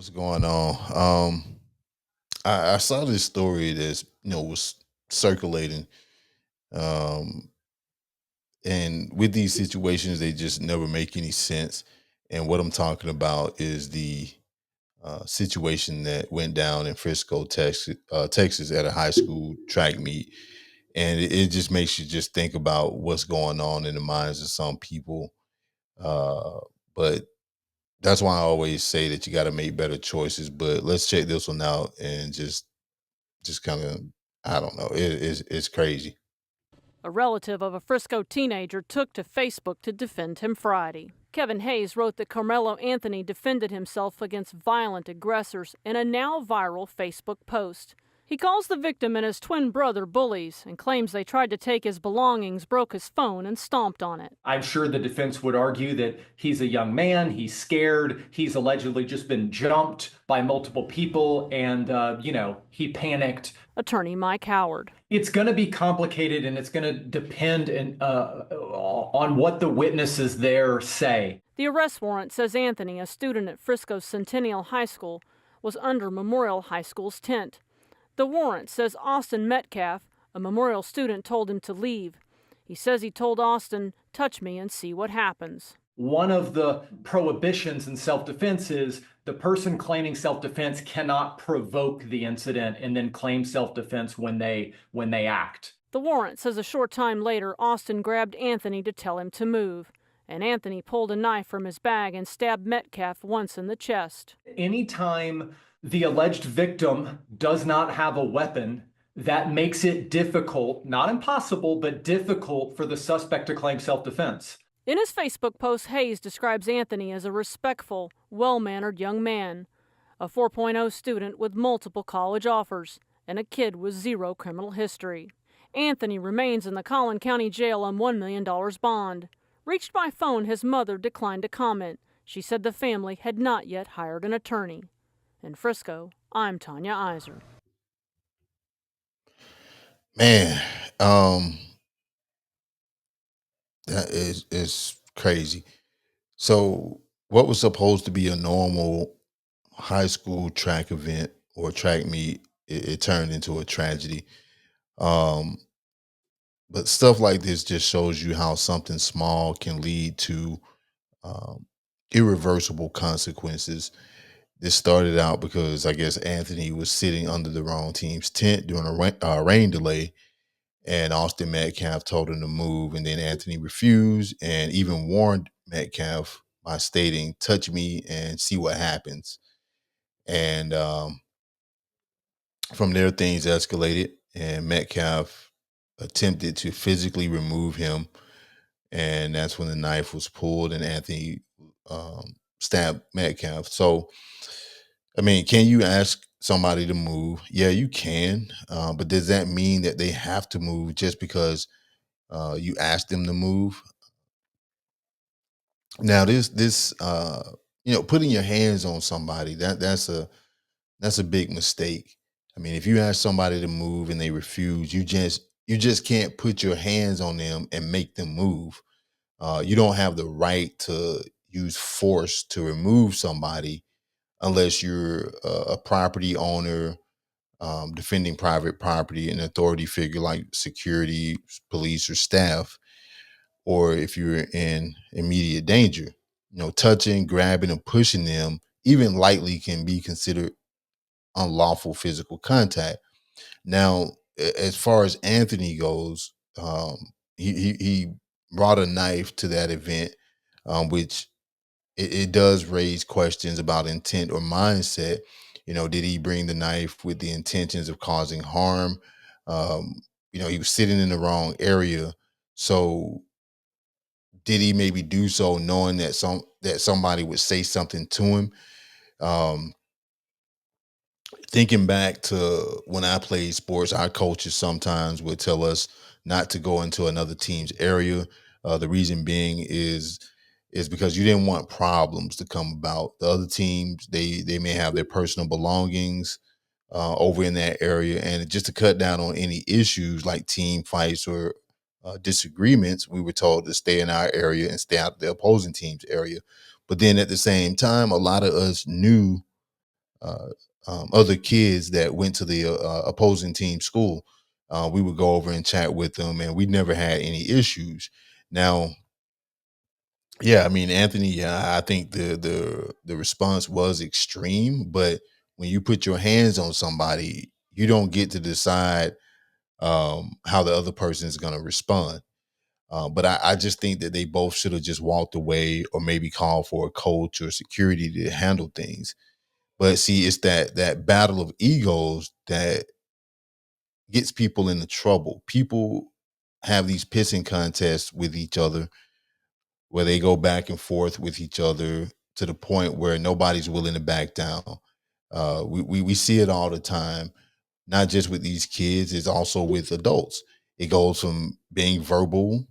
What's going on? I saw this story that's was circulating, um, and with these situations, they just never make any sense. And what I'm talking about is the situation that went down in Frisco, Texas, at a high school track meet, and it just makes you just think about what's going on in the minds of some people. Uh, but that's why I always say that you got to make better choices. But let's check this one out and just kind of, I don't know, it's crazy. A relative of a Frisco teenager took to Facebook to defend him Friday. Kevin Hayes wrote that Karmelo Anthony defended himself against violent aggressors in a now viral Facebook post. He calls the victim and his twin brother bullies and claims they tried to take his belongings, broke his phone, and stomped on it. I'm sure the defense would argue that he's a young man, he's scared, he's allegedly just been jumped by multiple people, and, he panicked. Attorney Mike Howard. It's going to be complicated and it's going to depend on what the witnesses there say. The arrest warrant says Anthony, a student at Frisco's Centennial High School, was under Memorial High School's tent. The warrant says Austin Metcalf, a Memorial student, told him to leave. He says he told Austin, "Touch me and see what happens." One of the prohibitions in self-defense is the person claiming self-defense cannot provoke the incident and then claim self-defense when they act. The warrant says a short time later, Austin grabbed Anthony to tell him to move, and Anthony pulled a knife from his bag and stabbed Metcalf once in the chest. Anytime the alleged victim does not have a weapon, that makes it difficult, not impossible, but difficult for the suspect to claim self-defense. In his Facebook post, Hayes describes Anthony as a respectful, well-mannered young man, a 4.0 student with multiple college offers, and a kid with zero criminal history. Anthony remains in the Collin County Jail on $1 million bond. Reached by phone, his mother declined to comment. She said the family had not yet hired an attorney. In Frisco, I'm Tanya Iser. Man, that is crazy. So, what was supposed to be a normal high school track event or track meet, it turned into a tragedy. Um, but stuff like this just shows you how something small can lead to um, irreversible consequences. This started out because I guess Anthony was sitting under the wrong team's tent during a rain delay, and Austin Metcalf told him to move, and then Anthony refused and even warned Metcalf by stating, "Touch me and see what happens." And from there, things escalated, and Metcalf attempted to physically remove him, and that's when the knife was pulled, and Anthony stabbed Metcalf. So I mean, can you ask somebody to move? Yeah, you can. But does that mean that they have to move just because you asked them to move? Now, putting your hands on somebody, that's a big mistake. I mean, if you ask somebody to move and they refuse, you just can't put your hands on them and make them move. You don't have the right to use force to remove somebody unless you're a property owner, defending private property, an authority figure like security, police, or staff, or if you're in immediate danger. Touching, grabbing, and pushing them, even lightly, can be considered unlawful physical contact. Now, as far as Anthony goes, he brought a knife to that event, which it does raise questions about intent or mindset. Did he bring the knife with the intentions of causing harm? He was sitting in the wrong area. So did he maybe do so knowing that somebody would say something to him? Um, Thinking back to when I played sports, our coaches sometimes would tell us not to go into another team's area. The reason being is because you didn't want problems to come about. The other teams, they may have their personal belongings over in that area, and just to cut down on any issues like team fights or disagreements, we were told to stay in our area and stay out of the opposing team's area. But then at the same time, a lot of us knew uh, other kids that went to the opposing team school. We would go over and chat with them, and we never had any issues. Now, yeah, I mean, Anthony, yeah, I think the response was extreme, but when you put your hands on somebody, you don't get to decide how the other person is going to respond. But I just think that they both should have just walked away, or maybe called for a coach or security to handle things. But see, it's that battle of egos that gets people into trouble. People have these pissing contests with each other where they go back and forth with each other to the point where nobody's willing to back down. We see it all the time, not just with these kids, it's also with adults. It goes from being verbal,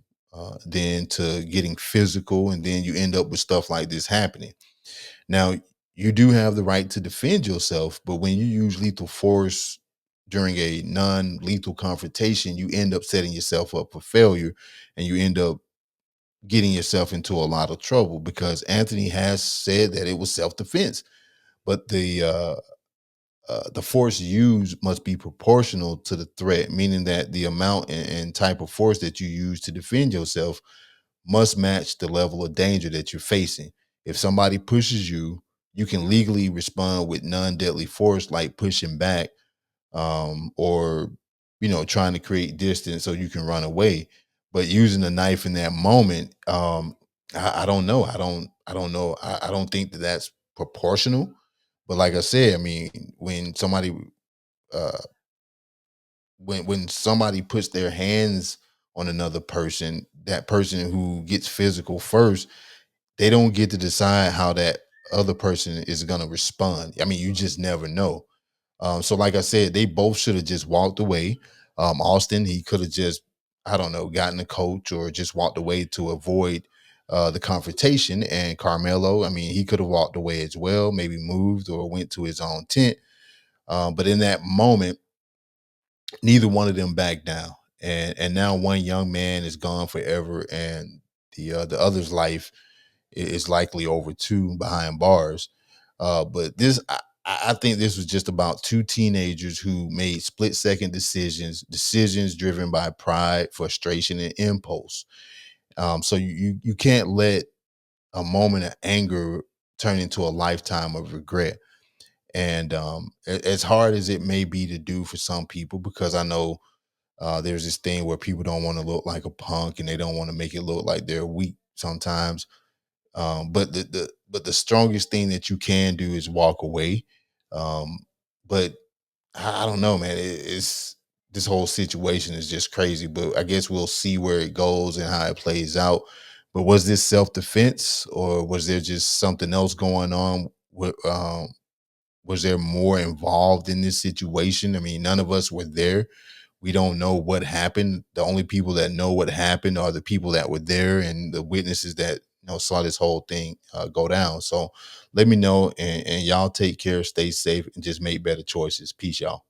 then to getting physical, and then you end up with stuff like this happening. Now, you do have the right to defend yourself, but when you use lethal force during a non lethal confrontation, you end up setting yourself up for failure, and you end up getting yourself into a lot of trouble because Anthony has said that it was self defense, but the force used must be proportional to the threat, meaning that the amount and type of force that you use to defend yourself must match the level of danger that you're facing. If somebody pushes you, you can legally respond with non-deadly force, like pushing back, or trying to create distance so you can run away. But using a knife in that moment, I don't know. I don't know. I don't think that that's proportional. But like I said, I mean, uh, when somebody puts their hands on another person, that person who gets physical first, they don't get to decide how that other person is going to respond. I mean, you just never know. So, like I said, they both should have just walked away. Austin, he could have just, I don't know, gotten a coach or just walked away to avoid the confrontation. And Carmelo, I mean, he could have walked away as well, maybe moved or went to his own tent. But in that moment, neither one of them backed down. And now one young man is gone forever, and the other's life is likely over too behind bars. But I think this was just about two teenagers who made split second decisions driven by pride, frustration, and impulse. So you can't let a moment of anger turn into a lifetime of regret. And as hard as it may be to do for some people, because I know there's this thing where people don't want to look like a punk and they don't want to make it look like they're weak sometimes. But the strongest thing that you can do is walk away. But I don't know, man. It's this whole situation is just crazy. But I guess we'll see where it goes and how it plays out. But was this self defense, or was there just something else going on? Was there more involved in this situation? I mean, none of us were there. We don't know what happened. The only people that know what happened are the people that were there and the witnesses that saw this whole thing go down. So let me know, and y'all take care, stay safe, and just make better choices. Peace, y'all.